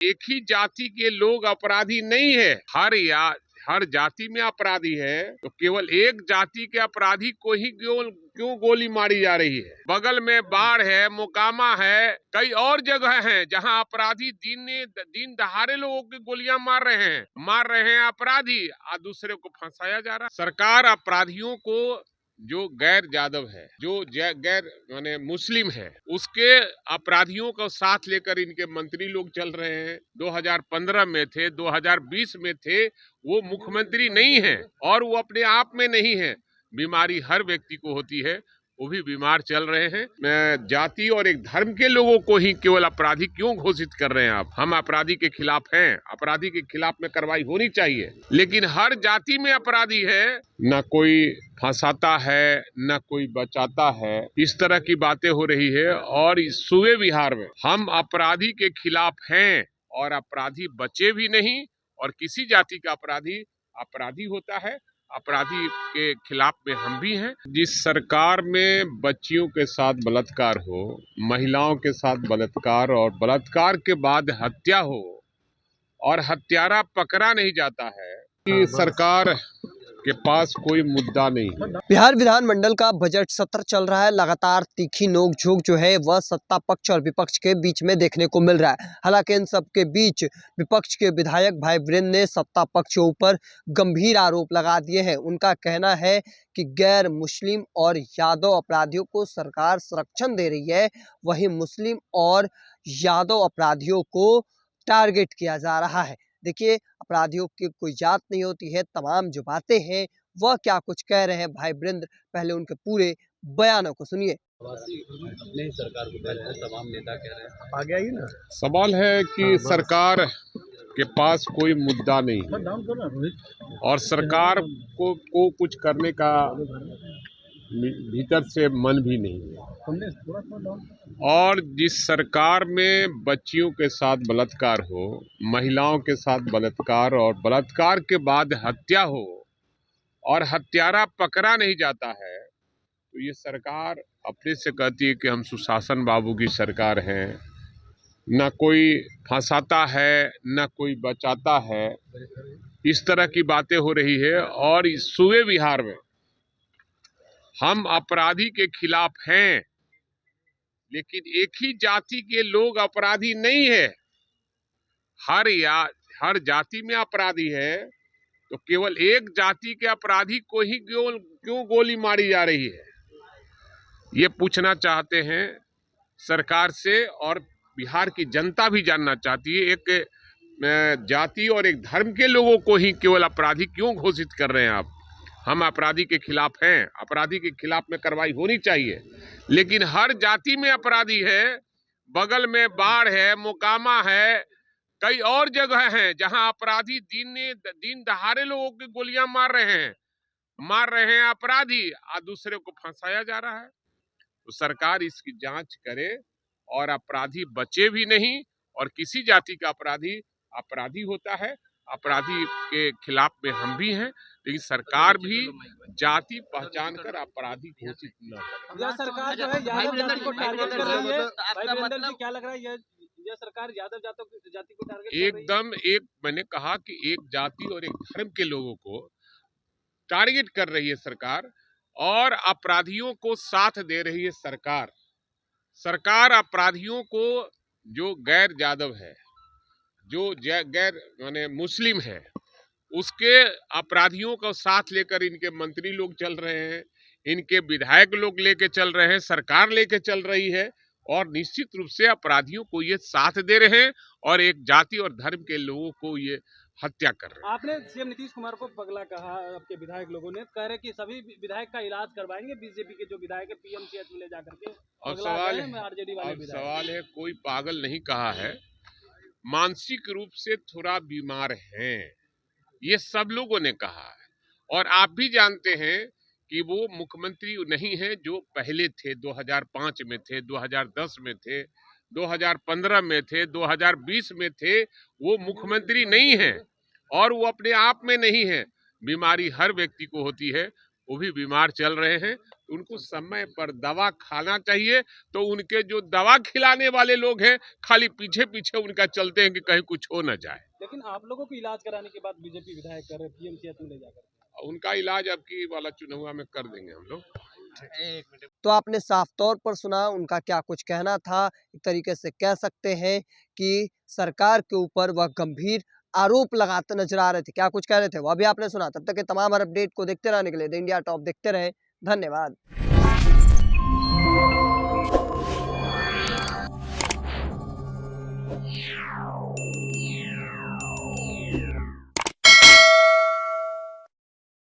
एक ही जाति के लोग अपराधी नहीं है। हर जाति में अपराधी है, तो केवल एक जाति के अपराधी को ही क्यों गोली मारी जा रही है? बगल में बाढ़ है, मोकामा है, कई और जगह हैं जहां अपराधी दिन दहाड़े लोगों की गोलियां मार रहे हैं अपराधी, और दूसरे को फंसाया जा रहा है। सरकार अपराधियों को, जो गैर यादव है, जो गैर माने मुस्लिम है, उसके अपराधियों को साथ लेकर इनके मंत्री लोग चल रहे हैं। 2015 में थे, 2020 में थे, वो मुख्यमंत्री नहीं है और वो अपने आप में नहीं है। बीमारी हर व्यक्ति को होती है, वो भी बीमार चल रहे हैं। जाति और एक धर्म के लोगों को ही केवल अपराधी क्यों घोषित कर रहे हैं आप? हम अपराधी के खिलाफ हैं, अपराधी के खिलाफ में कार्रवाई होनी चाहिए, लेकिन हर जाति में अपराधी है, न कोई फंसाता है न कोई बचाता है। इस तरह की बातें हो रही है और इस सूबे बिहार में हम अपराधी के खिलाफ हैं और अपराधी बचे भी नहीं, और किसी जाति का अपराधी अपराधी होता है, अपराधी के खिलाफ में हम भी हैं। जिस सरकार में बच्चियों के साथ बलात्कार हो, महिलाओं के साथ बलात्कार और बलात्कार के बाद हत्या हो और हत्यारा पकड़ा नहीं जाता है, कि सरकार के पास कोई मुद्दा नहीं है। बिहार विधानमंडल का बजट सत्र चल रहा है। लगातार तीखी नोकझोंक जो है वह सत्ता पक्ष और विपक्ष के बीच में देखने को मिल रहा है। हालांकि इन सब के बीच विपक्ष के विधायक भाई वीरेंद्र ने सत्ता पक्ष के ऊपर गंभीर आरोप लगा दिए हैं। उनका कहना है कि गैर मुस्लिम और यादव अपराधियों को सरकार संरक्षण दे रही है, वहीं मुस्लिम और यादव अपराधियों को टारगेट किया जा रहा है। देखिए, अपराधियों की कोई जात नहीं होती है। तमाम जो बातें हैं वह क्या कुछ कह रहे हैं भाई वीरेंद्र, पहले उनके पूरे बयानों को सुनिए। अपने ही सरकार को कह रहे हैं, तमाम नेता कह रहे हैं, आगे आइए ना। सवाल है कि सरकार के पास कोई मुद्दा नहीं है और सरकार को कुछ करने का भीतर से मन भी नहीं है, और जिस सरकार में बच्चियों के साथ बलात्कार हो, महिलाओं के साथ बलात्कार और बलात्कार के बाद हत्या हो और हत्यारा पकड़ा नहीं जाता है, तो ये सरकार अपने से कहती है कि हम सुशासन बाबू की सरकार है। न कोई फंसाता है न कोई बचाता है। इस तरह की बातें हो रही है और इस सूबे बिहार में हम अपराधी के खिलाफ हैं, लेकिन एक ही जाति के लोग अपराधी नहीं है। हर जाति में अपराधी है, तो केवल एक जाति के अपराधी को ही क्यों गोली मारी जा रही है? ये पूछना चाहते हैं सरकार से, और बिहार की जनता भी जानना चाहती है। एक जाति और एक धर्म के लोगों को ही केवल अपराधी क्यों घोषित कर रहे हैं आप? हम अपराधी के खिलाफ हैं, अपराधी के खिलाफ में कार्रवाई होनी चाहिए, लेकिन हर जाति में अपराधी है। बगल में बाढ़ है, मोकामा है, कई और जगह हैं जहां अपराधी दिन दहाड़े लोगों की गोलियां मार रहे हैं अपराधी, और दूसरे को फंसाया जा रहा है। तो सरकार इसकी जांच करे और अपराधी बचे भी नहीं, और किसी जाति का अपराधी अपराधी होता है, अपराधी के खिलाफ में हम भी हैं, लेकिन सरकार भी जाति पहचान कर अपराधी घोषित न करे। यह सरकार जो है यादव जाति को टारगेट कर रही है। भाई वीरेंद्र जी, क्या लग रहा है यह सरकार यादव जाति को टारगेट कर रही है? एकदम मैंने कहा कि एक जाति और एक धर्म के लोगों को टारगेट कर रही है सरकार, और अपराधियों को साथ दे रही है सरकार अपराधियों को, जो गैर यादव है, जो गैर माने मुस्लिम है, उसके अपराधियों को साथ लेकर इनके मंत्री लोग चल रहे हैं, इनके विधायक लोग लेके चल रहे हैं, सरकार लेके चल रही है, और निश्चित रूप से अपराधियों को ये साथ दे रहे हैं और एक जाति और धर्म के लोगों को ये हत्या कर रहे हैं। आपने सीएम नीतीश कुमार को पगला कहा, आपके विधायक लोगों ने कह रहे कि सभी विधायक का इलाज करवाएंगे, बीजेपी के जो विधायक है पीएमसीएच में ले जाकर के। और सवाल है कोई पागल नहीं कहा है, मानसिक रूप से थोड़ा बीमार हैं, ये सब लोगों ने कहा है। और आप भी जानते हैं कि वो मुख्यमंत्री नहीं है जो पहले थे, 2005 में थे, 2010 में थे, 2015 में थे, 2020 में थे, वो मुख्यमंत्री नहीं है और वो अपने आप में नहीं है। बीमारी हर व्यक्ति को होती है, वो भी बीमार चल रहे हैं, उनको समय पर दवा खाना चाहिए। तो उनके जो दवा खिलाने वाले लोग हैं खाली पीछे पीछे उनका चलते हैं कि कहीं कुछ हो न जाए। लेकिन आप लोगों को इलाज कराने के बाद बीजेपी विधायक कर रहे पीएमसीएच में ले जाकर, उनका इलाज अब की वाला चुनाव में कर देंगे हम लोग। तो आपने साफ तौर पर सुना उनका क्या कुछ कहना था। एक तरीके से कह सकते हैं कि सरकार के ऊपर वह गंभीर आरोप लगाते नजर आ रहे थे। क्या कुछ कह रहे थे वो अभी आपने सुना। तब तक के तमाम अपडेट को देखते रहने के लिए द इंडिया टॉप देखते रहे। धन्यवाद।